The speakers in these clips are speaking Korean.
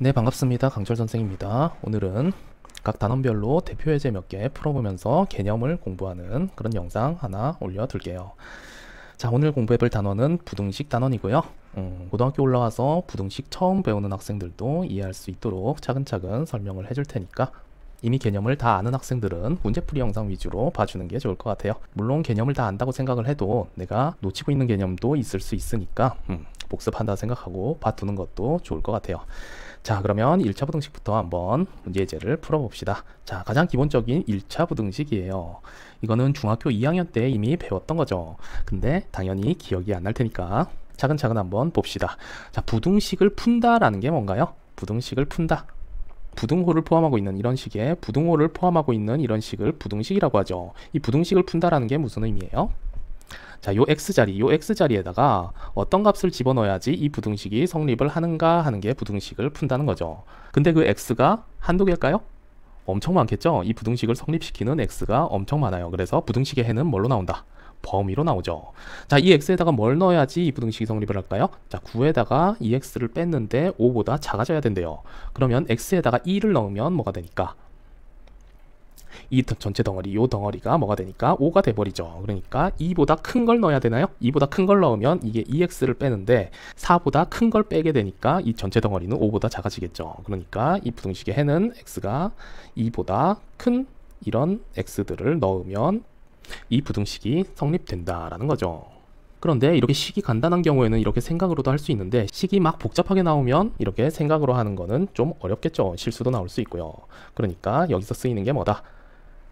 네, 반갑습니다. 강철 선생입니다. 오늘은 각 단원별로 대표 예제 몇 개 풀어보면서 개념을 공부하는 그런 영상 하나 올려둘게요. 자, 오늘 공부해볼 단원은 부등식 단원이고요. 고등학교 올라와서 부등식 처음 배우는 학생들도 이해할 수 있도록 차근차근 설명을 해줄 테니까 이미 개념을 다 아는 학생들은 문제풀이 영상 위주로 봐주는 게 좋을 것 같아요. 물론 개념을 다 안다고 생각을 해도 내가 놓치고 있는 개념도 있을 수 있으니까 복습한다 생각하고 봐두는 것도 좋을 것 같아요. 자, 그러면 1차 부등식부터 한번 문제제를 풀어봅시다. 자, 가장 기본적인 1차 부등식이에요. 이거는 중학교 2학년 때 이미 배웠던 거죠. 근데 당연히 기억이 안 날 테니까 차근차근 한번 봅시다. 자, 부등식을 푼다라는 게 뭔가요? 부등식을 푼다. 부등호를 포함하고 있는 이런 식의 부등호를 포함하고 있는 이런 식을 부등식이라고 하죠. 이 부등식을 푼다라는 게 무슨 의미예요? 자, 요 x자리에다가 어떤 값을 집어넣어야지 이 부등식이 성립을 하는가 하는 게 부등식을 푼다는 거죠. 근데 그 x가 한두 개일까요? 엄청 많겠죠? 이 부등식을 성립시키는 x가 엄청 많아요. 그래서 부등식의 해는 뭘로 나온다? 범위로 나오죠. 자, 이 x에다가 뭘 넣어야지 이 부등식이 성립을 할까요? 자, 9에다가 이 x를 뺐는데 5보다 작아져야 된대요. 그러면 x에다가 2를 넣으면 뭐가 되니까? 이 전체 덩어리, 요 덩어리가 뭐가 되니까 5가 돼버리죠. 그러니까 2보다 큰 걸 넣어야 되나요? 2보다 큰 걸 넣으면 이게 2x를 빼는데 4보다 큰 걸 빼게 되니까 이 전체 덩어리는 5보다 작아지겠죠. 그러니까 이 부등식의 해는 x가 2보다 큰 이런 x들을 넣으면 이 부등식이 성립된다라는 거죠. 그런데 이렇게 식이 간단한 경우에는 이렇게 생각으로도 할 수 있는데 식이 막 복잡하게 나오면 이렇게 생각으로 하는 거는 좀 어렵겠죠. 실수도 나올 수 있고요. 그러니까 여기서 쓰이는 게 뭐다?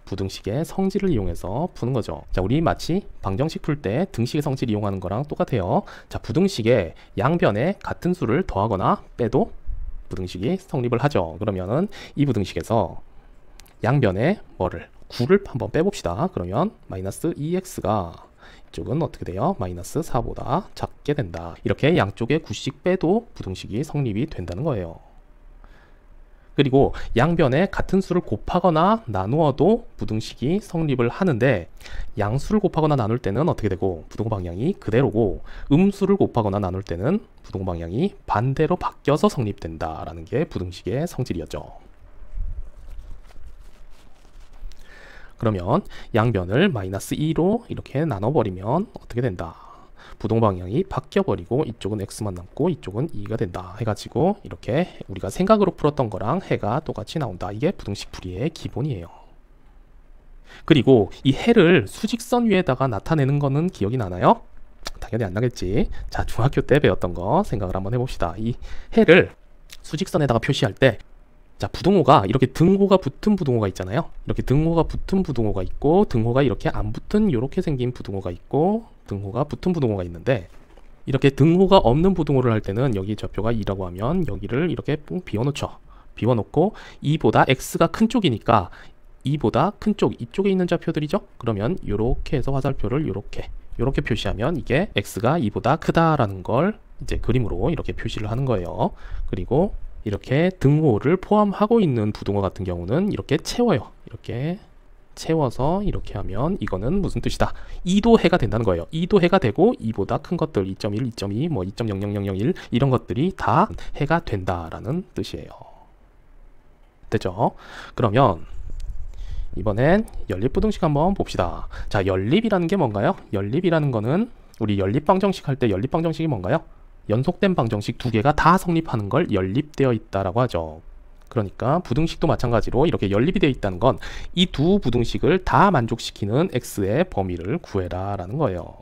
부등식의 성질을 이용해서 푸는 거죠. 자, 우리 마치 방정식 풀 때 등식의 성질 이용하는 거랑 똑같아요. 자, 부등식의 양변에 같은 수를 더하거나 빼도 부등식이 성립을 하죠. 그러면은 이 부등식에서 양변에 뭐를 9를 한번 빼봅시다. 그러면 마이너스 2x가 이쪽은 어떻게 돼요? 마이너스 4보다 작게 된다. 이렇게 양쪽에 9씩 빼도 부등식이 성립이 된다는 거예요. 그리고 양변에 같은 수를 곱하거나 나누어도 부등식이 성립을 하는데 양수를 곱하거나 나눌 때는 어떻게 되고 부등호 방향이 그대로고 음수를 곱하거나 나눌 때는 부등호 방향이 반대로 바뀌어서 성립된다라는 게 부등식의 성질이었죠. 그러면 양변을 마이너스 2로 이렇게 나눠버리면 어떻게 된다? 부동 방향이 바뀌어버리고 이쪽은 x만 남고 이쪽은 2가 된다 해가지고 이렇게 우리가 생각으로 풀었던 거랑 해가 똑같이 나온다. 이게 부등식 풀이의 기본이에요. 그리고 이 해를 수직선 위에다가 나타내는 거는 기억이 나나요? 당연히 안 나겠지. 자, 중학교 때 배웠던 거 생각을 한번 해봅시다. 이 해를 수직선에다가 표시할 때 자, 부등호가 이렇게 등호가 붙은 부등호가 있잖아요. 이렇게 등호가 붙은 부등호가 있고 등호가 이렇게 안 붙은 이렇게 생긴 부등호가 있고 등호가 붙은 부등호가 있는데 이렇게 등호가 없는 부등호를 할 때는 여기 좌표가 2라고 하면 여기를 이렇게 뿡 비워놓죠. 비워놓고 2보다 x가 큰 쪽이니까 2보다 큰 쪽 이쪽에 있는 좌표들이죠. 그러면 이렇게 해서 화살표를 이렇게 표시하면 이게 x가 2보다 크다라는 걸 이제 그림으로 이렇게 표시를 하는 거예요. 그리고 이렇게 등호를 포함하고 있는 부등호 같은 경우는 이렇게 채워요. 이렇게 채워서 이렇게 하면 이거는 무슨 뜻이다? 2도 해가 된다는 거예요. 2도 해가 되고 2보다 큰 것들 2.1, 2.2, 뭐 2.00001 이런 것들이 다 해가 된다라는 뜻이에요. 됐죠? 그러면 이번엔 연립부등식 한번 봅시다. 자, 연립이라는 게 뭔가요? 연립이라는 거는 우리 연립방정식 할 때 연립방정식이 뭔가요? 연속된 방정식 두 개가 다 성립하는 걸 연립되어 있다라고 하죠. 그러니까 부등식도 마찬가지로 이렇게 연립이 되어 있다는 건 이 두 부등식을 다 만족시키는 x의 범위를 구해라 라는 거예요.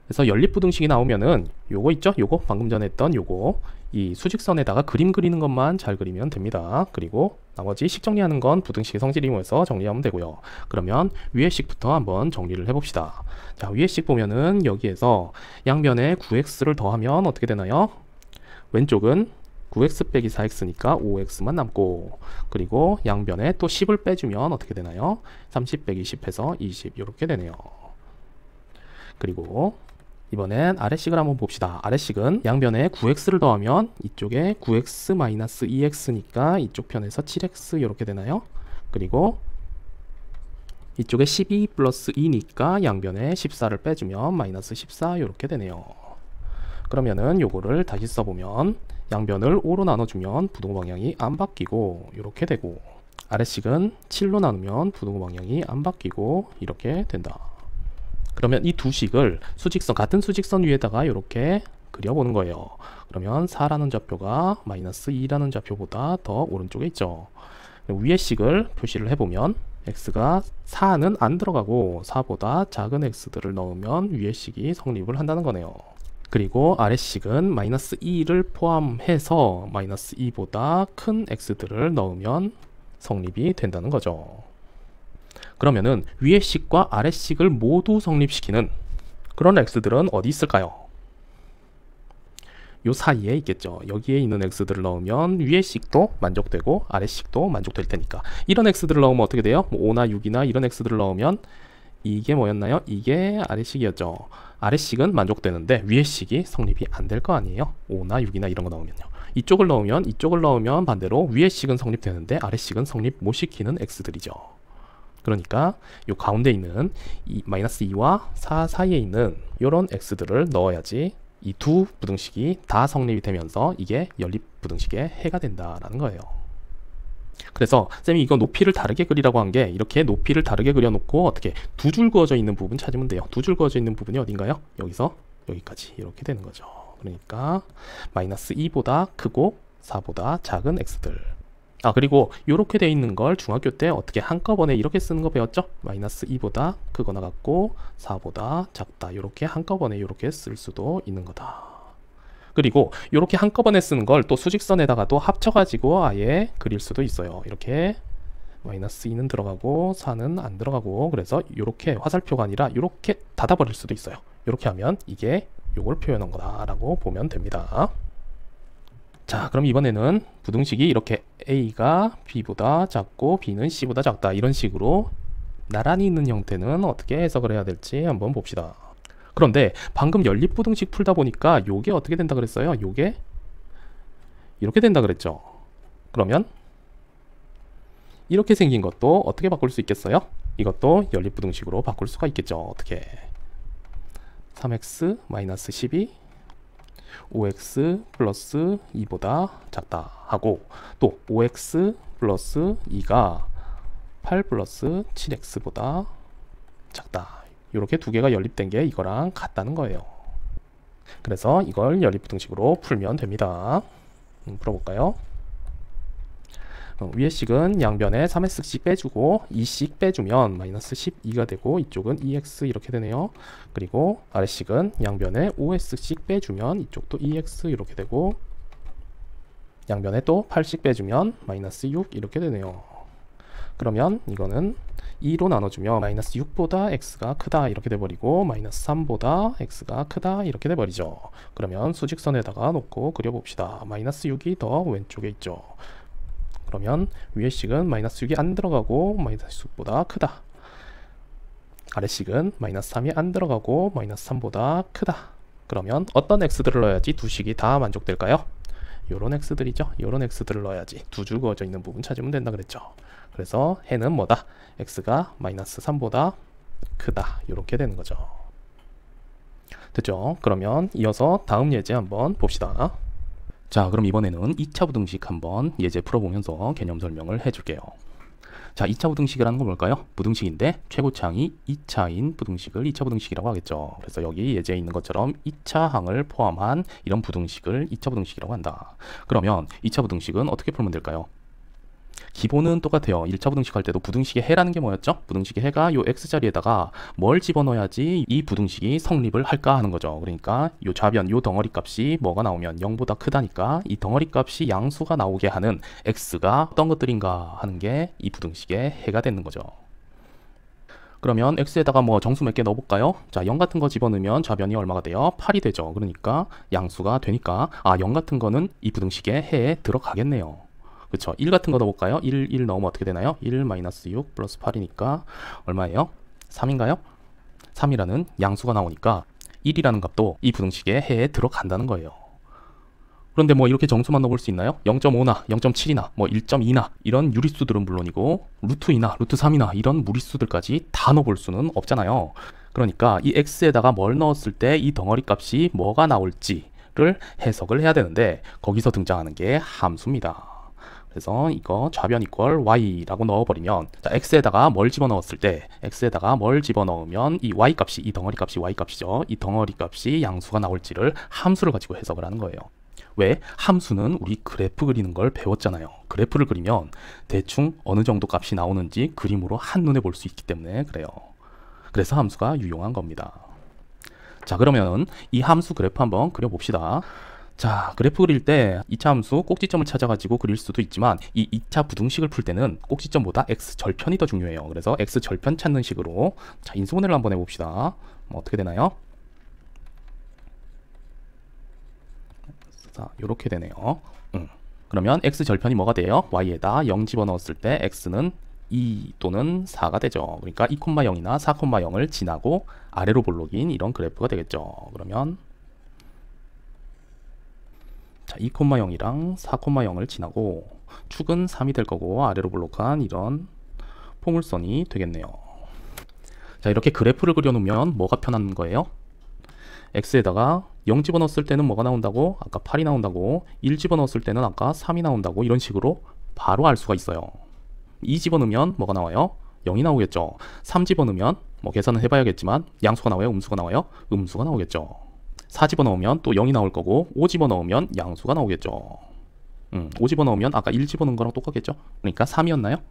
그래서 연립부등식이 나오면은 요거 있죠? 요거 방금 전에 했던 요거 이 수직선에다가 그림 그리는 것만 잘 그리면 됩니다. 그리고 나머지 식 정리하는 건 부등식의 성질을 이용해서 정리하면 되고요. 그러면 위의 식부터 한번 정리를 해봅시다. 자, 위의 식 보면은 여기에서 양변에 9x를 더하면 어떻게 되나요? 왼쪽은 9x 빼기 4x니까 5x만 남고 그리고 양변에 또 10을 빼주면 어떻게 되나요? 30 빼기 10 해서 20 이렇게 되네요. 그리고 이번엔 아래식을 한번 봅시다. 아래식은 양변에 9x를 더하면 이쪽에 9x-2x니까 이쪽 편에서 7x 이렇게 되나요? 그리고 이쪽에 12 플러스 2니까 양변에 14를 빼주면 마이너스 14 이렇게 되네요. 그러면은 요거를 다시 써보면 양변을 5로 나눠주면 부등호 방향이 안 바뀌고 이렇게 되고, 아래식은 7로 나누면 부등호 방향이 안 바뀌고 이렇게 된다. 그러면 이 두 식을 같은 수직선 위에다가 이렇게 그려보는 거예요. 그러면 4라는 좌표가 마이너스 2라는 좌표보다 더 오른쪽에 있죠. 위의 식을 표시를 해보면 x가 4는 안 들어가고 4보다 작은 x들을 넣으면 위의 식이 성립을 한다는 거네요. 그리고 아래식은 마이너스 2를 포함해서 마이너스 2보다 큰 x들을 넣으면 성립이 된다는 거죠. 그러면은 위의 식과 아래식을 모두 성립시키는 그런 x들은 어디 있을까요? 요 사이에 있겠죠. 여기에 있는 x들을 넣으면 위의 식도 만족되고 아래식도 만족될 테니까, 이런 x들을 넣으면 어떻게 돼요? 뭐 5나 6이나 이런 x들을 넣으면 이게 뭐였나요? 이게 아래식이었죠. 아래식은 만족되는데 위의 식이 성립이 안 될 거 아니에요? 5나 6이나 이런 거 넣으면요. 이쪽을 넣으면 반대로 위의 식은 성립되는데 아래식은 성립 못 시키는 x들이죠. 그러니까 요 가운데 있는 이 마이너스 2와 4 사이에 있는 이런 x들을 넣어야지 이 두 부등식이 다 성립이 되면서 이게 연립부등식의 해가 된다라는 거예요. 그래서 쌤이 이거 높이를 다르게 그리라고 한 게, 이렇게 높이를 다르게 그려놓고 어떻게 두 줄 그어져 있는 부분 찾으면 돼요. 두 줄 그어져 있는 부분이 어딘가요? 여기서 여기까지 이렇게 되는 거죠. 그러니까 마이너스 2보다 크고 4보다 작은 x들. 그리고 이렇게 돼 있는 걸 중학교 때 어떻게 한꺼번에 이렇게 쓰는 거 배웠죠? 마이너스 2보다 크거나 같고 4보다 작다. 이렇게 한꺼번에 이렇게 쓸 수도 있는 거다. 그리고 이렇게 한꺼번에 쓰는 걸 또 수직선에다가도 합쳐가지고 아예 그릴 수도 있어요. 이렇게 마이너스 2는 들어가고 4는 안 들어가고, 그래서 이렇게 화살표가 아니라 이렇게 닫아버릴 수도 있어요. 이렇게 하면 이게 요걸 표현한 거다라고 보면 됩니다. 자, 그럼 이번에는 부등식이 이렇게 A가 B보다 작고 B는 C보다 작다, 이런 식으로 나란히 있는 형태는 어떻게 해석을 해야 될지 한번 봅시다. 그런데 방금 연립부등식 풀다 보니까 요게 어떻게 된다 그랬어요? 요게 이렇게 된다 그랬죠. 그러면 이렇게 생긴 것도 어떻게 바꿀 수 있겠어요? 이것도 연립부등식으로 바꿀 수가 있겠죠. 어떻게? 3x-12 5x 플러스 2보다 작다 하고, 또 5x 플러스 2가 8 플러스 7x보다 작다. 이렇게 두 개가 연립된 게 이거랑 같다는 거예요. 그래서 이걸 연립부등식으로 풀면 됩니다. 풀어볼까요? 위의 식은 양변에 3x씩 빼주고 2씩 빼주면 마이너스 12가 되고 이쪽은 2x 이렇게 되네요. 그리고 아래식은 양변에 5x씩 빼주면 이쪽도 2x 이렇게 되고, 양변에 또 8씩 빼주면 마이너스 6 이렇게 되네요. 그러면 이거는 2로 나눠주면 마이너스 6보다 x가 크다 이렇게 돼버리고, 마이너스 3보다 x가 크다 이렇게 돼버리죠. 그러면 수직선에다가 놓고 그려봅시다. 마이너스 6이 더 왼쪽에 있죠. 그러면 위의 식은 마이너스 6이 안 들어가고 마이너스 6보다 크다. 아래식은 마이너스 3이 안 들어가고 마이너스 3보다 크다. 그러면 어떤 x들을 넣어야지 두 식이 다 만족될까요? 요런 x들이죠. 요런 x들을 넣어야지 두 줄 그어져 있는 부분 찾으면 된다 그랬죠. 그래서 해는 뭐다? x가 마이너스 3보다 크다. 이렇게 되는 거죠. 됐죠? 그러면 이어서 다음 예제 한번 봅시다. 자, 그럼 이번에는 2차 부등식 한번 예제 풀어보면서 개념 설명을 해줄게요. 자, 2차 부등식이라는 건 뭘까요? 부등식인데 최고차항이 2차인 부등식을 2차 부등식이라고 하겠죠. 그래서 여기 예제에 있는 것처럼 2차 항을 포함한 이런 부등식을 2차 부등식이라고 한다. 그러면 2차 부등식은 어떻게 풀면 될까요? 기본은 똑같아요. 1차 부등식 할 때도 부등식의 해라는 게 뭐였죠? 부등식의 해가 요 x자리에다가 뭘 집어넣어야지 이 부등식이 성립을 할까 하는 거죠. 그러니까 요 좌변, 요 덩어리 값이 뭐가 나오면 0보다 크다니까 이 덩어리 값이 양수가 나오게 하는 x가 어떤 것들인가 하는 게 이 부등식의 해가 되는 거죠. 그러면 x에다가 뭐 정수 몇 개 넣어볼까요? 자, 0 같은 거 집어넣으면 좌변이 얼마가 돼요? 8이 되죠. 그러니까 양수가 되니까 0 같은 거는 이 부등식의 해에 들어가겠네요. 그쵸? 1 같은 거 넣어볼까요? 1 넣으면 어떻게 되나요? 1 마이너스 6 플러스 8이니까 얼마예요? 3인가요? 3이라는 양수가 나오니까 1이라는 값도 이 부등식의 해에 들어간다는 거예요. 그런데 뭐 이렇게 정수만 넣어볼 수 있나요? 0.5나 0.7이나 뭐 1.2나 이런 유리수들은 물론이고 루트 2나 루트 3이나 이런 무리수들까지 다 넣어볼 수는 없잖아요. 그러니까 이 x에다가 뭘 넣었을 때 이 덩어리 값이 뭐가 나올지 해석을 해야 되는데 거기서 등장하는 게 함수입니다. 그래서 이거 좌변 이퀄 y라고 넣어버리면, 자, x에다가 뭘 집어넣었을 때, x에다가 뭘 집어넣으면 이 y 값이, 이 덩어리 값이 y 값이죠. 이 덩어리 값이 양수가 나올지를 함수를 가지고 해석을 하는 거예요. 왜? 함수는 우리 그래프 그리는 걸 배웠잖아요. 그래프를 그리면 대충 어느 정도 값이 나오는지 그림으로 한눈에 볼 수 있기 때문에 그래요. 그래서 함수가 유용한 겁니다. 자, 그러면 이 함수 그래프 한번 그려봅시다. 자, 그래프 그릴 때 2차 함수 꼭지점을 찾아가지고 그릴 수도 있지만 이 2차 부등식을 풀 때는 꼭지점보다 x절편이 더 중요해요. 그래서 x절편 찾는 식으로, 자, 인수분해를 한번 해봅시다. 어떻게 되나요? 자, 요렇게 되네요. 그러면 x절편이 뭐가 돼요? y에다 0 집어넣었을 때 x는 2 또는 4가 되죠. 그러니까 2,0이나 4,0을 지나고 아래로 볼록인 이런 그래프가 되겠죠. 그러면 자, 2,0이랑 4,0을 지나고 축은 3이 될 거고 아래로 볼록한 이런 포물선이 되겠네요. 자, 이렇게 그래프를 그려놓으면 뭐가 편한 거예요? x에다가 0 집어넣었을 때는 뭐가 나온다고? 아까 8이 나온다고. 1 집어넣었을 때는 아까 3이 나온다고. 이런 식으로 바로 알 수가 있어요. 2 집어넣으면 뭐가 나와요? 0이 나오겠죠. 3 집어넣으면 뭐 계산은 해봐야겠지만 양수가 나와요? 음수가 나와요? 음수가 나오겠죠. 4 집어넣으면 또 0이 나올 거고, 5 집어넣으면 양수가 나오겠죠. 5 집어넣으면 아까 1 집어넣은 거랑 똑같겠죠. 그러니까 3이었나요?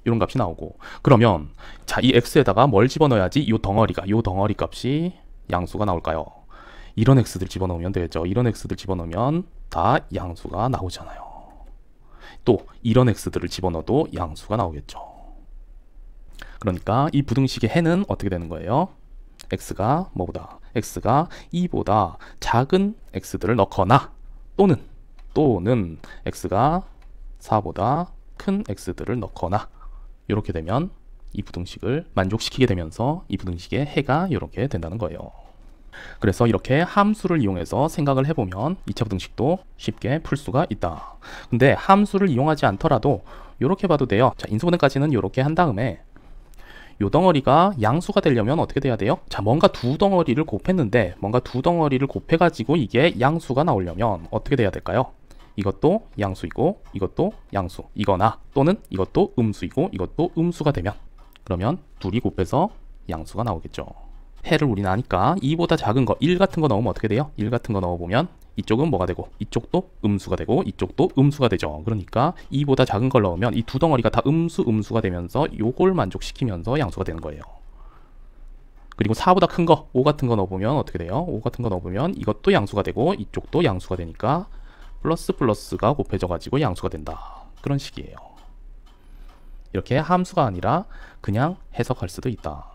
이런 값이 나오고. 그러면 자, 이 x에다가 뭘 집어넣어야지 요 덩어리 값이 양수가 나올까요? 이런 x들 집어넣으면 되겠죠. 이런 x들 집어넣으면 다 양수가 나오잖아요. 또 이런 x들을 집어넣어도 양수가 나오겠죠. 그러니까 이 부등식의 해는 어떻게 되는 거예요? x가 뭐보다? x가 2보다 작은 x들을 넣거나 또는 x가 4보다 큰 x들을 넣거나, 이렇게 되면 이 부등식을 만족시키게 되면서 이 부등식의 해가 이렇게 된다는 거예요. 그래서 이렇게 함수를 이용해서 생각을 해보면 2차 부등식도 쉽게 풀 수가 있다. 근데 함수를 이용하지 않더라도 이렇게 봐도 돼요. 자, 인수분해까지는 이렇게 한 다음에 요 덩어리가 양수가 되려면 어떻게 돼야 돼요? 자, 뭔가 두 덩어리를 곱했는데 뭔가 두 덩어리를 곱해가지고 이게 양수가 나오려면 어떻게 돼야 될까요? 이것도 양수이고 이것도 양수 이거나, 또는 이것도 음수이고 이것도 음수가 되면, 그러면 둘이 곱해서 양수가 나오겠죠. 해를 우리는 아니까 2보다 작은 거 1 같은 거 넣으면 어떻게 돼요? 1 같은 거 넣어보면 이쪽은 뭐가 되고 이쪽도 음수가 되고 이쪽도 음수가 되죠. 그러니까 2보다 작은 걸 넣으면 이 두 덩어리가 다 음수가 되면서 요걸 만족시키면서 양수가 되는 거예요. 그리고 4보다 큰 거 5 같은 거 넣어보면 어떻게 돼요? 5 같은 거 넣어보면 이것도 양수가 되고 이쪽도 양수가 되니까 플러스가 곱해져 가지고 양수가 된다. 그런 식이에요. 이렇게 함수가 아니라 그냥 해석할 수도 있다.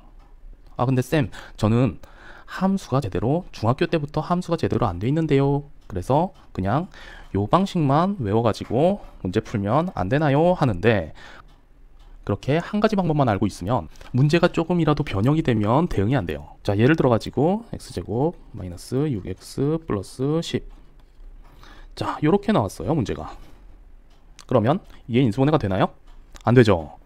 아, 근데 쌤, 저는 함수가 제대로 중학교 때부터 함수가 제대로 안 돼 있는데요. 그래서 그냥 요 방식만 외워가지고 문제 풀면 안 되나요? 하는데, 그렇게 한 가지 방법만 알고 있으면 문제가 조금이라도 변형이 되면 대응이 안 돼요. 자, 예를 들어 가지고 x제곱 마이너스 6x 플러스 10. 자, 요렇게 나왔어요, 문제가. 그러면 이게 인수분해가 되나요? 안 되죠.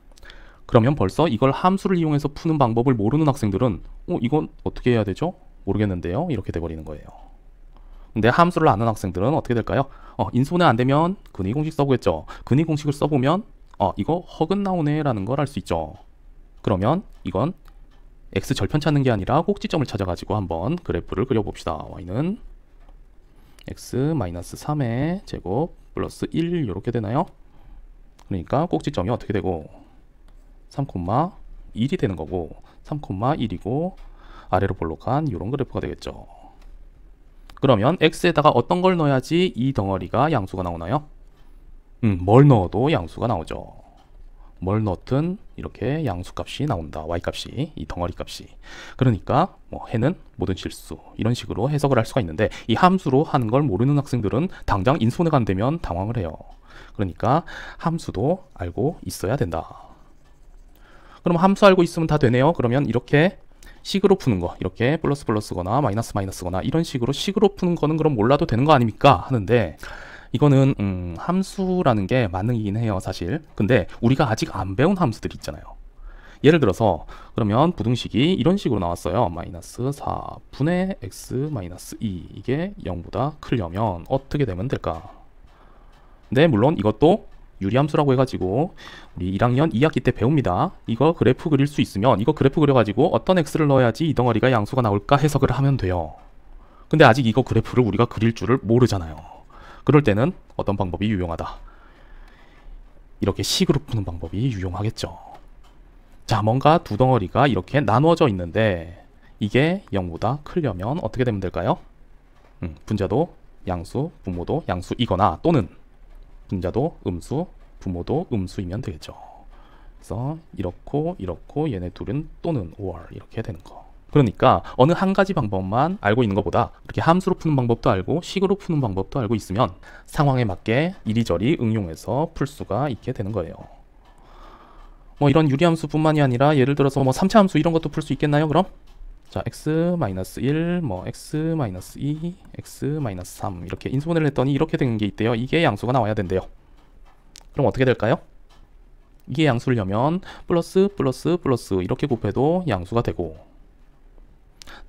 그러면 벌써 이걸 함수를 이용해서 푸는 방법을 모르는 학생들은 이건 어떻게 해야 되죠? 모르겠는데요. 이렇게 돼버리는 거예요. 근데 함수를 아는 학생들은 어떻게 될까요? 인수분해 안 되면 근의 공식 써보겠죠. 근의 공식을 써보면 이거 허근 나오네 라는 걸 알 수 있죠. 그러면 이건 x 절편 찾는 게 아니라 꼭지점을 찾아가지고 한번 그래프를 그려봅시다. y는 x-3의 제곱 플러스 1 이렇게 되나요? 그러니까 꼭지점이 어떻게 되고 3,1이 되는 거고 3,1이고 아래로 볼록한 이런 그래프가 되겠죠. 그러면 x에다가 어떤 걸 넣어야지 이 덩어리가 양수가 나오나요? 뭘 넣어도 양수가 나오죠. 뭘 넣든 이렇게 양수값이 나온다. y값이, 이 덩어리 값이. 그러니까 뭐 해는 모든 실수, 이런 식으로 해석을 할 수가 있는데, 이 함수로 하는 걸 모르는 학생들은 당장 인수분해가 안 되면 당황을 해요. 그러니까 함수도 알고 있어야 된다. 그럼 함수 알고 있으면 다 되네요. 그러면 이렇게 식으로 푸는 거, 이렇게 플러스거나 마이너스거나 이런 식으로 식으로 푸는 거는 그럼 몰라도 되는 거 아닙니까? 하는데, 이거는 함수라는 게 만능이긴 해요, 사실. 근데 우리가 아직 안 배운 함수들이 있잖아요. 예를 들어서 그러면 부등식이 이런 식으로 나왔어요. 마이너스 4분의 x 마이너스 2 이게 0보다 크려면 어떻게 되면 될까? 네, 물론 이것도 유리함수라고 해가지고 우리 1학년 2학기 때 배웁니다. 이거 그래프 그릴 수 있으면 이거 그래프 그려가지고 어떤 x를 넣어야지 이 덩어리가 양수가 나올까 해석을 하면 돼요. 근데 아직 이거 그래프를 우리가 그릴 줄을 모르잖아요. 그럴 때는 어떤 방법이 유용하다? 이렇게 식으로 푸는 방법이 유용하겠죠. 자, 뭔가 두 덩어리가 이렇게 나누어져 있는데 이게 0보다 크려면 어떻게 되면 될까요? 분자도 양수, 분모도 양수이거나 또는 분자도 음수, 분모도 음수이면 되겠죠. 그래서 이렇고 얘네 둘은 또는 or 이렇게 되는 거. 그러니까 어느 한 가지 방법만 알고 있는 것보다 이렇게 함수로 푸는 방법도 알고 식으로 푸는 방법도 알고 있으면 상황에 맞게 이리저리 응용해서 풀 수가 있게 되는 거예요. 뭐 이런 유리함수뿐만이 아니라 예를 들어서 뭐 3차 함수 이런 것도 풀 수 있겠나요? 그럼 자, x-1, 뭐 x-2, x-3 이렇게 인수분해를 했더니 이렇게 된 게 있대요. 이게 양수가 나와야 된대요. 그럼 어떻게 될까요? 이게 양수려면 플러스 이렇게 곱해도 양수가 되고,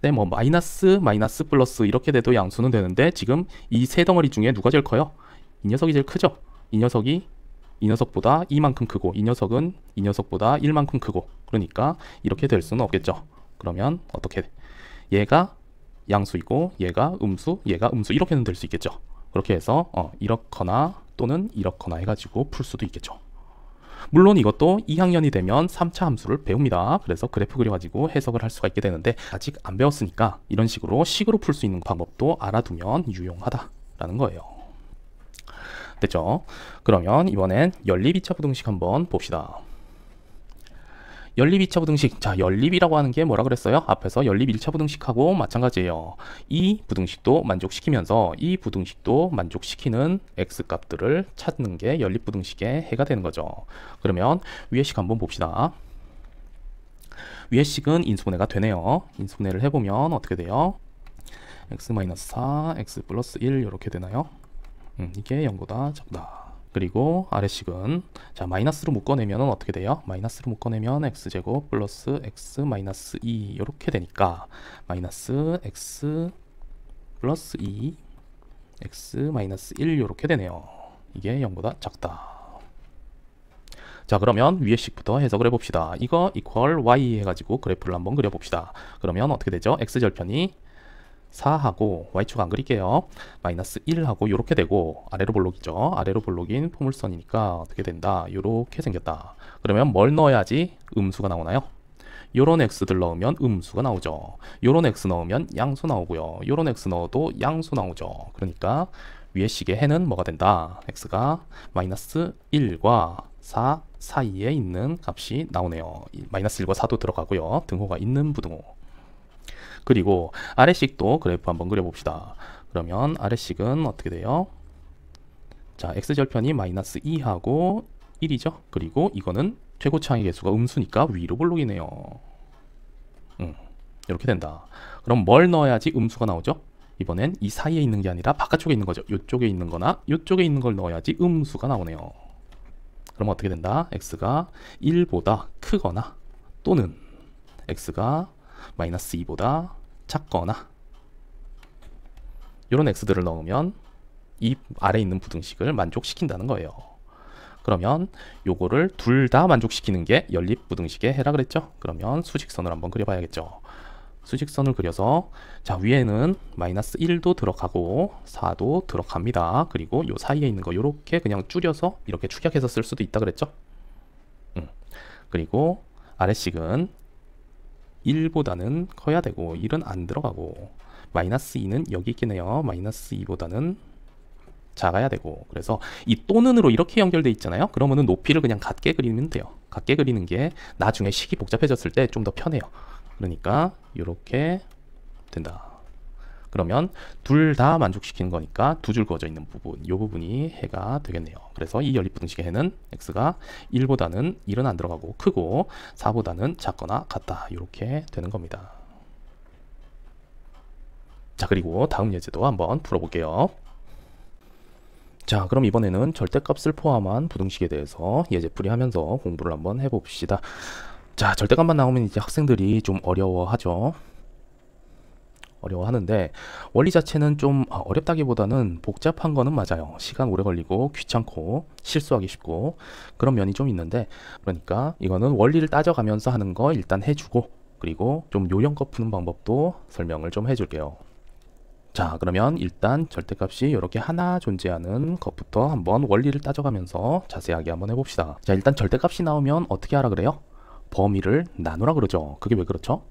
네, 뭐 마이너스 플러스 이렇게 돼도 양수는 되는데 지금 이 세 덩어리 중에 누가 제일 커요? 이 녀석이 제일 크죠? 이 녀석보다 이만큼 크고 이 녀석은 이 녀석보다 1만큼 크고, 그러니까 이렇게 될 수는 없겠죠. 그러면 어떻게 돼? 얘가 양수이고 얘가 음수 이렇게는 될 수 있겠죠. 그렇게 해서 이렇거나 또는 이렇거나 해가지고 풀 수도 있겠죠. 물론 이것도 2학년이 되면 3차 함수를 배웁니다. 그래서 그래프 그려가지고 해석을 할 수가 있게 되는데 아직 안 배웠으니까 이런 식으로 식으로 풀 수 있는 방법도 알아두면 유용하다라는 거예요. 됐죠? 그러면 이번엔 연립 2차 부등식 한번 봅시다. 연립 2차 부등식, 자, 연립이라고 하는 게 뭐라 그랬어요? 앞에서 연립 1차 부등식하고 마찬가지예요. 이 부등식도 만족시키면서 이 부등식도 만족시키는 x값들을 찾는 게 연립 부등식의 해가 되는 거죠. 그러면 위의 식 한번 봅시다. 위의 식은 인수분해가 되네요. 인수분해를 해보면 어떻게 돼요? x-4, x 플러스 1 이렇게 되나요? 이게 0보다 작다. 그리고 아래식은 자, 마이너스로 묶어내면 어떻게 돼요? 마이너스로 묶어내면 x제곱 플러스 x 마이너스 2 이렇게 되니까 마이너스 x 플러스 2 x 마이너스 1 이렇게 되네요. 이게 0보다 작다. 자, 그러면 위의 식부터 해석을 해봅시다. 이거 equal y 해가지고 그래프를 한번 그려봅시다. 그러면 어떻게 되죠? x절편이 4하고 y축 안 그릴게요. 마이너스 1하고 이렇게 되고 아래로 볼록이죠. 아래로 볼록인 포물선이니까 어떻게 된다? 이렇게 생겼다. 그러면 뭘 넣어야지 음수가 나오나요? 요런 x들 넣으면 음수가 나오죠. 요런 x 넣으면 양수 나오고요. 요런 x 넣어도 양수 나오죠. 그러니까 위의 식의 해는 뭐가 된다? x가 마이너스 1과 4 사이에 있는 값이 나오네요. 마이너스 1과 4도 들어가고요. 등호가 있는 부등호. 그리고 아래식도 그래프 한번 그려봅시다. 그러면 아래식은 어떻게 돼요? 자, x절편이 마이너스 2하고 1이죠. 그리고 이거는 최고차항의 개수가 음수니까 위로 볼록이네요. 이렇게 된다. 그럼 뭘 넣어야지 음수가 나오죠? 이번엔 이 사이에 있는 게 아니라 바깥쪽에 있는 거죠. 이쪽에 있는 거나 이쪽에 있는 걸 넣어야지 음수가 나오네요. 그럼 어떻게 된다? x가 1보다 크거나 또는 x가 마이너스 2보다 작거나 이런 x들을 넣으면 이 아래에 있는 부등식을 만족시킨다는 거예요. 그러면 요거를 둘 다 만족시키는 게 연립 부등식의 해라 그랬죠? 그러면 수직선을 한번 그려봐야겠죠. 수직선을 그려서 자, 위에는 마이너스 1도 들어가고 4도 들어갑니다. 그리고 요 사이에 있는 거 요렇게 그냥 줄여서 이렇게 축약해서 쓸 수도 있다 그랬죠? 그리고 아래식은 1보다는 커야 되고 1은 안 들어가고 마이너스 2는 여기 있겠네요. 마이너스 2보다는 작아야 되고, 그래서 이 또는으로 이렇게 연결돼 있잖아요. 그러면은 높이를 그냥 같게 그리면 돼요. 같게 그리는 게 나중에 식이 복잡해졌을 때 좀 더 편해요. 그러니까 이렇게 된다. 그러면 둘 다 만족시키는 거니까 두 줄 그어져 있는 부분, 이 부분이 해가 되겠네요. 그래서 이 연립부등식의 해는 x가 1보다는 1은 안 들어가고 크고 4보다는 작거나 같다. 이렇게 되는 겁니다. 자, 그리고 다음 예제도 한번 풀어볼게요. 자, 그럼 이번에는 절대값을 포함한 부등식에 대해서 예제풀이 하면서 공부를 한번 해봅시다. 자, 절대값만 나오면 이제 학생들이 좀 어려워하죠. 어려워하는데 원리 자체는 좀 어렵다기보다는 복잡한 거는 맞아요. 시간 오래 걸리고 귀찮고 실수하기 쉽고 그런 면이 좀 있는데, 그러니까 이거는 원리를 따져가면서 하는 거 일단 해주고, 그리고 좀 요령껏 푸는 방법도 설명을 좀 해줄게요. 자, 그러면 일단 절대값이 이렇게 하나 존재하는 것부터 한번 원리를 따져가면서 자세하게 한번 해봅시다. 자, 일단 절대값이 나오면 어떻게 하라 그래요? 범위를 나누라 그러죠. 그게 왜 그렇죠?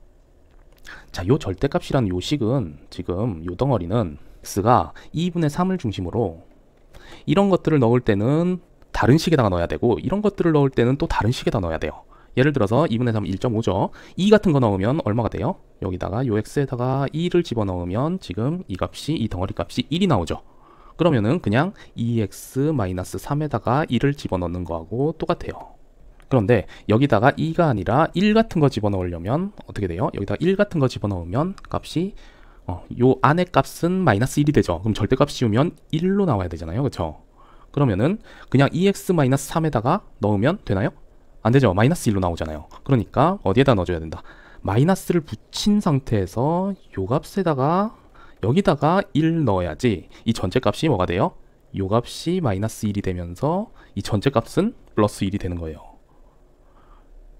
자, 요 절대값이라는 요 식은, 지금 요 덩어리는 x가 2분의 3을 중심으로 이런 것들을 넣을 때는 다른 식에다가 넣어야 되고, 이런 것들을 넣을 때는 또 다른 식에다 넣어야 돼요. 예를 들어서 2분의 3 1.5죠. 2 같은 거 넣으면 얼마가 돼요? 여기다가 요 x에다가 2를 집어넣으면 지금 이 값이, 이 덩어리 값이 1이 나오죠. 그러면은 그냥 2x-3에다가 1을 집어넣는 거하고 똑같아요. 그런데 여기다가 2가 아니라 1 같은 거 집어넣으려면 어떻게 돼요? 여기다가 1 같은 거 집어넣으면 값이 요 안에 값은 마이너스 1이 되죠. 그럼 절대값 씌우면 1로 나와야 되잖아요. 그렇죠? 그러면은 그냥 2x-3에다가 넣으면 되나요? 안 되죠. 마이너스 1로 나오잖아요. 그러니까 어디에다 넣어줘야 된다? 마이너스를 붙인 상태에서 요 값에다가 여기다가 1 넣어야지 이 전체 값이 뭐가 돼요? 요 값이 마이너스 1이 되면서 이 전체 값은 플러스 1이 되는 거예요.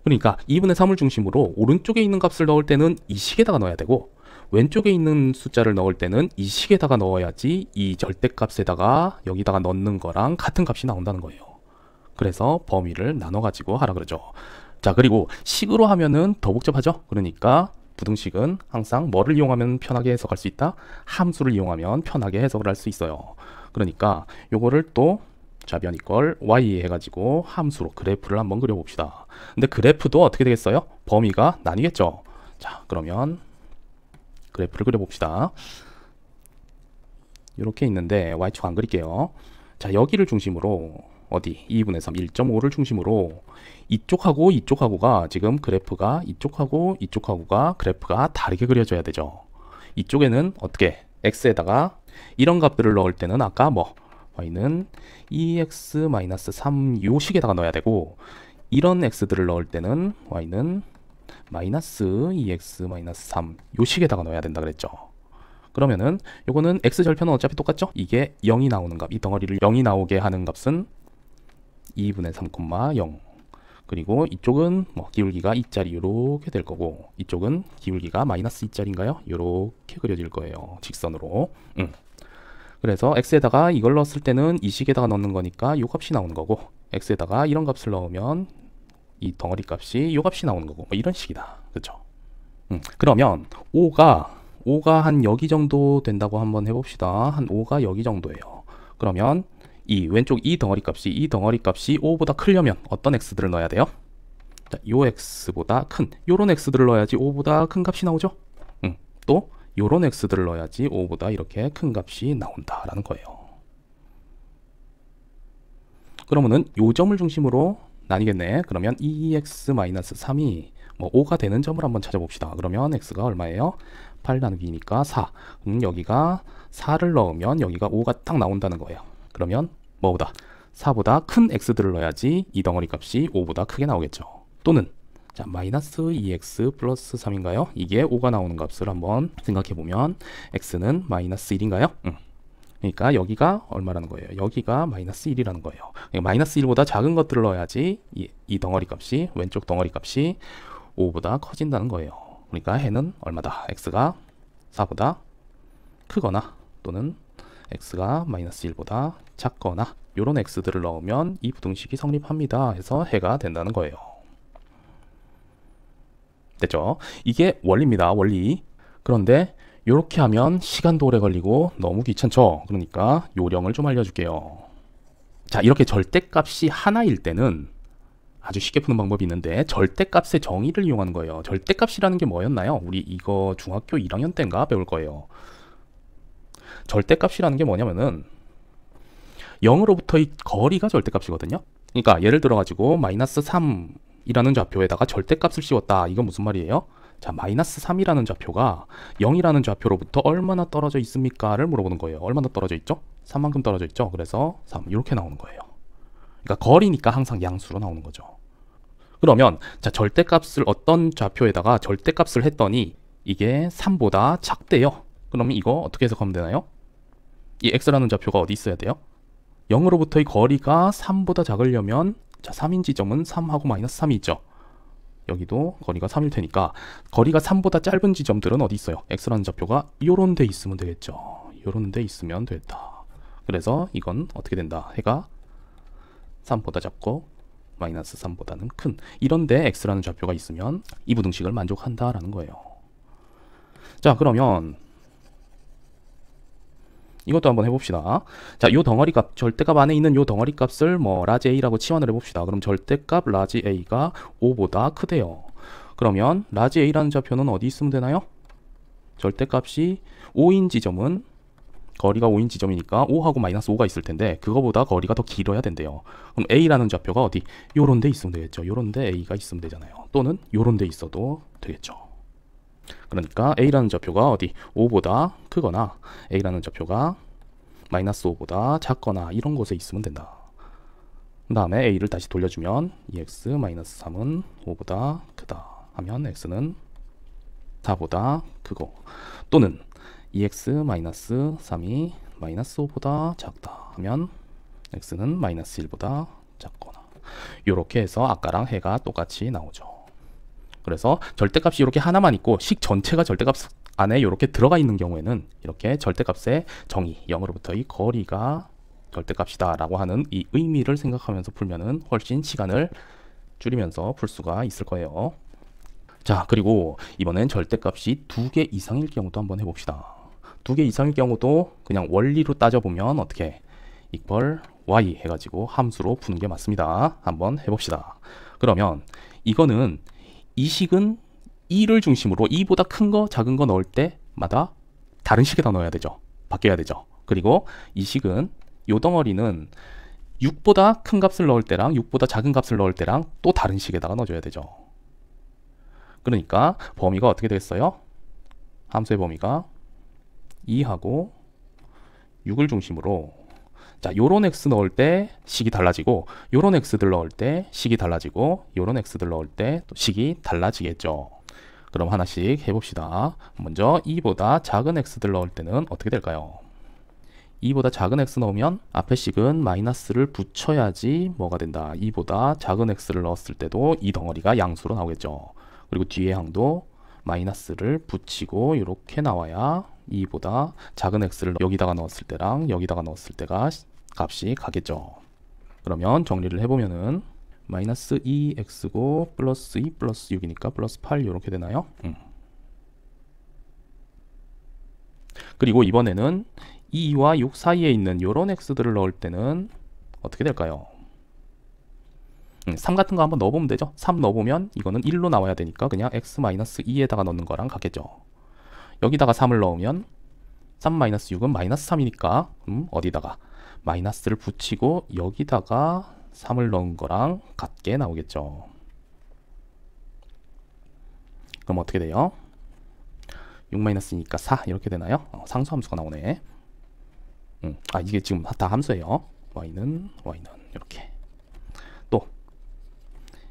그러니까 2분의 3을 중심으로 오른쪽에 있는 값을 넣을 때는 이 식에다가 넣어야 되고, 왼쪽에 있는 숫자를 넣을 때는 이 식에다가 넣어야지 이 절대값에다가 여기다가 넣는 거랑 같은 값이 나온다는 거예요. 그래서 범위를 나눠 가지고 하라 그러죠. 자, 그리고 식으로 하면은 더 복잡하죠. 그러니까 부등식은 항상 뭐를 이용하면 편하게 해석할 수 있다? 함수를 이용하면 편하게 해석을 할 수 있어요. 그러니까 요거를 또 좌변 이걸 y 해가지고 함수로 그래프를 한번 그려봅시다. 근데 그래프도 어떻게 되겠어요? 범위가 나뉘겠죠. 자, 그러면 그래프를 그려봅시다. 이렇게 있는데 y축 안 그릴게요. 자, 여기를 중심으로 어디 2분의 3 1.5를 중심으로 이쪽하고 이쪽하고가 지금 그래프가 이쪽하고 이쪽하고가 그래프가 다르게 그려져야 되죠. 이쪽에는 어떻게 x에다가 이런 값들을 넣을 때는 아까 뭐 y는 2x-3 요 식에다가 넣어야 되고, 이런 x들을 넣을 때는 y는 마이너스 2x-3 요 식에다가 넣어야 된다 그랬죠. 그러면은 요거는 x절편은 어차피 똑같죠? 이게 0이 나오는 값, 이 덩어리를 0이 나오게 하는 값은 2분의 3,0, 그리고 이쪽은 뭐 기울기가 2짜리 요렇게 될 거고, 이쪽은 기울기가 마이너스 2짜리인가요? 요렇게 그려질 거예요. 직선으로. 그래서 x에다가 이걸 넣었을 때는 이 식에다가 넣는 거니까 요 값이 나오는 거고, x에다가 이런 값을 넣으면 이 덩어리 값이 요 값이 나오는 거고, 뭐 이런 식이다. 그렇죠? 그러면 5가 한 여기 정도 된다고 한번 해봅시다. 한 5가 여기 정도예요. 그러면 이 왼쪽 이 덩어리 값이 5보다 크려면 어떤 x들을 넣어야 돼요? 자, 요 x보다 큰 요런 x들을 넣어야지 5보다 큰 값이 나오죠. 또 요런 x들을 넣어야지 5보다 이렇게 큰 값이 나온다라는 거예요. 그러면은 요 점을 중심으로 나뉘겠네. 그러면 2x-3이 뭐 5가 되는 점을 한번 찾아봅시다. 그러면 x가 얼마예요? 8 나누기 2니까 4. 여기가 4를 넣으면 여기가 5가 딱 나온다는 거예요. 그러면 뭐보다 4보다 큰 x들을 넣어야지 이 덩어리 값이 5보다 크게 나오겠죠. 또는 자, 마이너스 2x 플러스 3인가요? 이게 5가 나오는 값을 한번 생각해보면 x는 마이너스 1인가요? 그러니까 여기가 얼마라는 거예요? 여기가 마이너스 1이라는 거예요. 그러니까 마이너스 1보다 작은 것들을 넣어야지 이 덩어리 값이, 왼쪽 덩어리 값이 5보다 커진다는 거예요. 그러니까 해는 얼마다? x가 4보다 크거나 또는 x가 마이너스 1보다 작거나 이런 x들을 넣으면 이 부등식이 성립합니다 해서 해가 된다는 거예요. 됐죠? 이게 원리입니다. 원리. 그런데 이렇게 하면 시간도 오래 걸리고 너무 귀찮죠? 그러니까 요령을 좀 알려줄게요. 자, 이렇게 절대값이 하나일 때는 아주 쉽게 푸는 방법이 있는데, 절대값의 정의를 이용하는 거예요. 절대값이라는 게 뭐였나요? 우리 이거 중학교 1학년 때인가 배울 거예요. 절대값이라는 게 뭐냐면은 0으로부터의 거리가 절대값이거든요. 그러니까 예를 들어 가지고 마이너스 3이라는 좌표에다가 절대값을 씌웠다. 이건 무슨 말이에요? 자, 마이너스 3이라는 좌표가 0이라는 좌표로부터 얼마나 떨어져 있습니까?를 물어보는 거예요. 얼마나 떨어져 있죠? 3만큼 떨어져 있죠. 그래서 3 이렇게 나오는 거예요. 그러니까 거리니까 항상 양수로 나오는 거죠. 그러면 자, 절대값을 어떤 좌표에다가 절대값을 했더니 이게 3보다 작대요. 그러면 이거 어떻게 해석하면 되나요? 이 x라는 좌표가 어디 있어야 돼요? 0으로부터의 거리가 3보다 작으려면 자, 3인 지점은 3하고 마이너스 3이 있죠. 여기도 거리가 3일 테니까 거리가 3보다 짧은 지점들은 어디 있어요? x라는 좌표가 요런 데 있으면 되겠죠. 요런 데 있으면 됐다. 그래서 이건 어떻게 된다? 해가 3보다 작고 마이너스 3보다는 큰 이런데 x라는 좌표가 있으면 이 부등식을 만족한다라는 거예요. 자, 그러면 이것도 한번 해봅시다. 자, 요 덩어리 값, 절대값 안에 있는 요 덩어리 값을 뭐 라지 a라고 치환을 해봅시다. 그럼 절대값 라지 a가 5보다 크대요. 그러면 라지 a라는 좌표는 어디 있으면 되나요? 절대값이 5인 지점은 거리가 5인 지점이니까 5하고 마이너스 5가 있을 텐데 그거보다 거리가 더 길어야 된대요. 그럼 a라는 좌표가 어디? 요런 데 있으면 되겠죠. 요런 데 a가 있으면 되잖아요. 또는 요런 데 있어도 되겠죠. 그러니까 a라는 좌표가 어디? 5보다 크거나 a라는 좌표가 마이너스 5보다 작거나 이런 곳에 있으면 된다. 그 다음에 a를 다시 돌려주면 2x-3은 5보다 크다 하면 x는 4보다 크고 또는 2x-3이 마이너스 5보다 작다 하면 x는 마이너스 1보다 작거나 이렇게 해서 아까랑 해가 똑같이 나오죠. 그래서 절대값이 이렇게 하나만 있고 식 전체가 절대값 안에 이렇게 들어가 있는 경우에는 이렇게 절대값의 정의 0으로부터의 거리가 절대값이다 라고 하는 이 의미를 생각하면서 풀면은 훨씬 시간을 줄이면서 풀 수가 있을 거예요. 자, 그리고 이번엔 절대값이 2개 이상일 경우도 한번 해봅시다. 2개 이상일 경우도 그냥 원리로 따져보면 어떻게 equal y 해가지고 함수로 푸는 게 맞습니다. 한번 해봅시다. 그러면 이거는 이 식은 2를 중심으로 2보다 큰 거 작은 거 넣을 때마다 다른 식에다 넣어야 되죠. 바뀌어야 되죠. 그리고 이 식은 요 덩어리는 6보다 큰 값을 넣을 때랑 6보다 작은 값을 넣을 때랑 또 다른 식에다가 넣어줘야 되죠. 그러니까 범위가 어떻게 되겠어요? 함수의 범위가 2하고 6을 중심으로 자, 요런 x 넣을 때 식이 달라지고 요런 x들 넣을 때 식이 달라지고 요런 x들 넣을 때 또 식이 달라지겠죠. 그럼 하나씩 해봅시다. 먼저 2보다 작은 x들 넣을 때는 어떻게 될까요? 2보다 작은 x 넣으면 앞에 식은 마이너스를 붙여야지 뭐가 된다. 2보다 작은 x를 넣었을 때도 이 덩어리가 양수로 나오겠죠. 그리고 뒤에 항도 마이너스를 붙이고 이렇게 나와야 2보다 작은 x를 여기다가 넣었을 때랑 여기다가 넣었을 때가 값이 가겠죠. 그러면 정리를 해보면은 마이너스 2x고 플러스 2 플러스 6이니까 플러스 8 이렇게 되나요? 그리고 이번에는 2와 6 사이에 있는 요런 x들을 넣을 때는 어떻게 될까요? 3 같은 거 한번 넣어보면 되죠. 3 넣어보면 이거는 1로 나와야 되니까 그냥 x-2에다가 넣는 거랑 같겠죠. 여기다가 3을 넣으면 3-6은 마이너스 3이니까 어디다가 마이너스를 붙이고 여기다가 3을 넣은 거랑 같게 나오겠죠. 그럼 어떻게 돼요? 6-2니까 4 이렇게 되나요? 상수함수가 나오네. 아, 이게 지금 다 함수예요. y는 이렇게. 또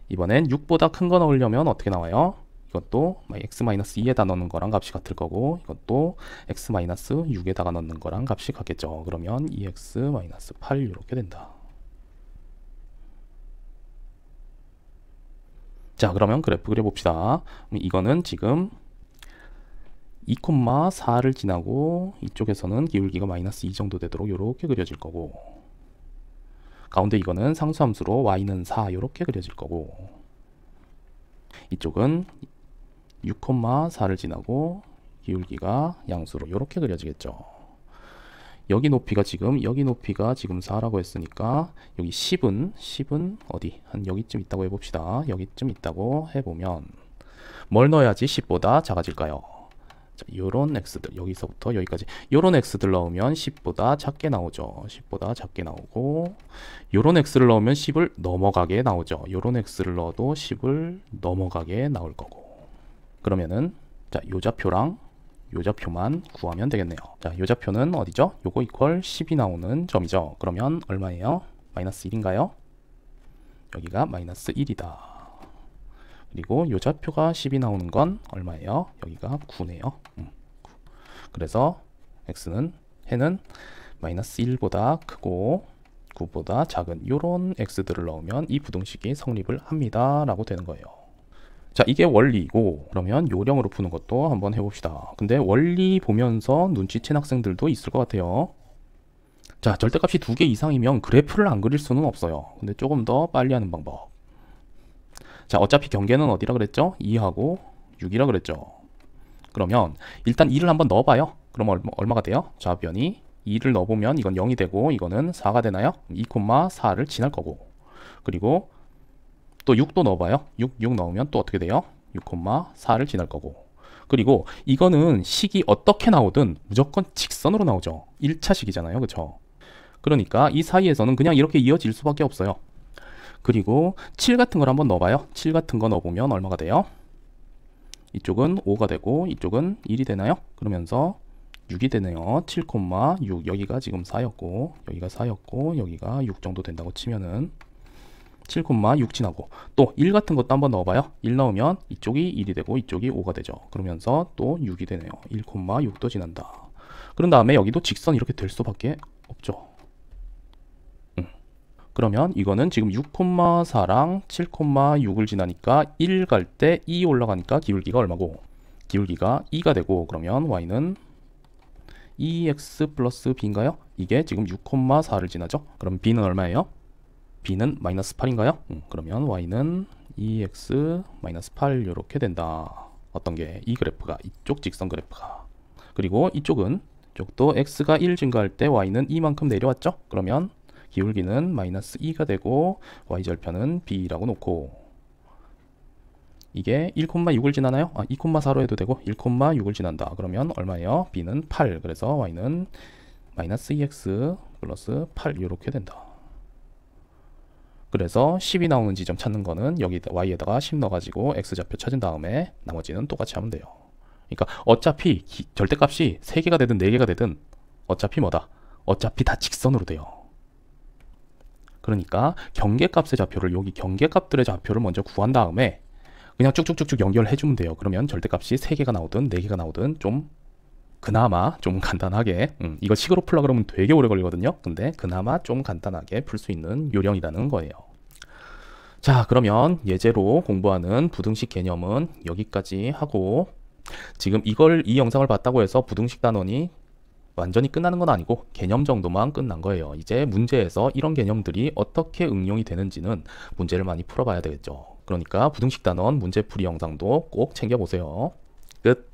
이번엔 6보다 큰 거 넣으려면 어떻게 나와요? 이것도 x-2에다 넣는 거랑 값이 같을 거고 이것도 x-6에다가 넣는 거랑 값이 같겠죠. 그러면 2x-8 이렇게 된다. 자, 그러면 그래프 그려봅시다. 이거는 지금 2,4를 지나고 이쪽에서는 기울기가 마이너스 2 정도 되도록 이렇게 그려질 거고 가운데 이거는 상수함수로 y는 4 이렇게 그려질 거고 이쪽은 6,4를 지나고 기울기가 양수로 이렇게 그려지겠죠. 여기 높이가 지금 4라고 했으니까 여기 10은 어디? 한 여기쯤 있다고 해봅시다. 여기쯤 있다고 해보면 뭘 넣어야지 10보다 작아질까요? 자, 요런 x들 여기서부터 여기까지 요런 x들 넣으면 10보다 작게 나오죠. 10보다 작게 나오고 요런 x를 넣으면 10을 넘어가게 나오죠. 요런 x를 넣어도 10을 넘어가게 나올 거고 그러면은 자, 요 좌표랑 요 좌표만 구하면 되겠네요. 자, 요 좌표는 어디죠? 요거 이퀄 10이 나오는 점이죠. 그러면 얼마예요? 마이너스 1인가요? 여기가 마이너스 1이다. 그리고 요 좌표가 10이 나오는 건 얼마예요? 여기가 9네요. 9. 그래서 해는 마이너스 1보다 크고 9보다 작은 요런 x들을 넣으면 이 부등식이 성립을 합니다 라고 되는 거예요. 자, 이게 원리이고, 그러면 요령으로 푸는 것도 한번 해봅시다. 근데 원리 보면서 눈치챈 학생들도 있을 것 같아요. 자, 절대값이 2개 이상이면 그래프를 안 그릴 수는 없어요. 근데 조금 더 빨리 하는 방법. 자, 어차피 경계는 어디라 그랬죠? 2하고 6이라 그랬죠. 그러면 일단 2를 한번 넣어봐요. 그럼 얼마가 돼요? 좌변이 2를 넣어보면 이건 0이 되고 이거는 4가 되나요? 2,4를 지날 거고, 그리고 또 6도 넣어봐요. 6 넣으면 또 어떻게 돼요? 6,4를 지날 거고, 그리고 이거는 식이 어떻게 나오든 무조건 직선으로 나오죠. 1차식이잖아요. 그쵸? 그러니까 이 사이에서는 그냥 이렇게 이어질 수밖에 없어요. 그리고 7 같은 걸 한번 넣어봐요. 7 같은 거 넣어보면 얼마가 돼요? 이쪽은 5가 되고 이쪽은 1이 되나요? 그러면서 6이 되네요. 7,6. 여기가 지금 4였고 여기가 4였고 여기가 6 정도 된다고 치면은 7,6 지나고, 또 1 같은 것도 한번 넣어봐요. 1 넣으면 이쪽이 1이 되고 이쪽이 5가 되죠. 그러면서 또 6이 되네요. 1,6도 지난다. 그런 다음에 여기도 직선 이렇게 될 수밖에 없죠. 그러면 이거는 지금 6,4랑 7,6을 지나니까 1 갈 때 2 올라가니까 기울기가 얼마고? 기울기가 2가 되고, 그러면 y는 2x 플러스 b인가요? 이게 지금 6,4를 지나죠? 그럼 b는 얼마예요? b는 마이너스 8인가요? 그러면 y는 2x 마이너스 8 이렇게 된다. 어떤 게? 이 그래프가, 이쪽 직선 그래프가. 그리고 이쪽도 x가 1 증가할 때 y는 이만큼 내려왔죠? 그러면 기울기는 마이너스 2가 되고 y절편은 b라고 놓고, 이게 1,6을 지나나요? 2,4로 해도 되고 1,6을 지난다. 그러면 얼마예요? b는 8. 그래서 y는 마이너스 2x 플러스 8 이렇게 된다. 그래서 10이 나오는 지점 찾는 거는 여기 y에다가 10 넣어가지고 x좌표 찾은 다음에 나머지는 똑같이 하면 돼요. 그러니까 어차피 절대값이 3개가 되든 4개가 되든 어차피 뭐다? 어차피 다 직선으로 돼요. 그러니까 경계값의 좌표를, 여기 경계값들의 좌표를 먼저 구한 다음에 그냥 쭉쭉쭉쭉 연결해주면 돼요. 그러면 절대값이 3개가 나오든 4개가 나오든 좀 그나마 좀 간단하게, 이거 식으로 풀라 그러면 되게 오래 걸리거든요. 근데 그나마 좀 간단하게 풀 수 있는 요령이라는 거예요. 자, 그러면 예제로 공부하는 부등식 개념은 여기까지 하고, 지금 이 영상을 봤다고 해서 부등식 단원이 완전히 끝나는 건 아니고 개념 정도만 끝난 거예요. 이제 문제에서 이런 개념들이 어떻게 응용이 되는지는 문제를 많이 풀어봐야 되겠죠. 그러니까 부등식 단원 문제풀이 영상도 꼭 챙겨보세요. 끝.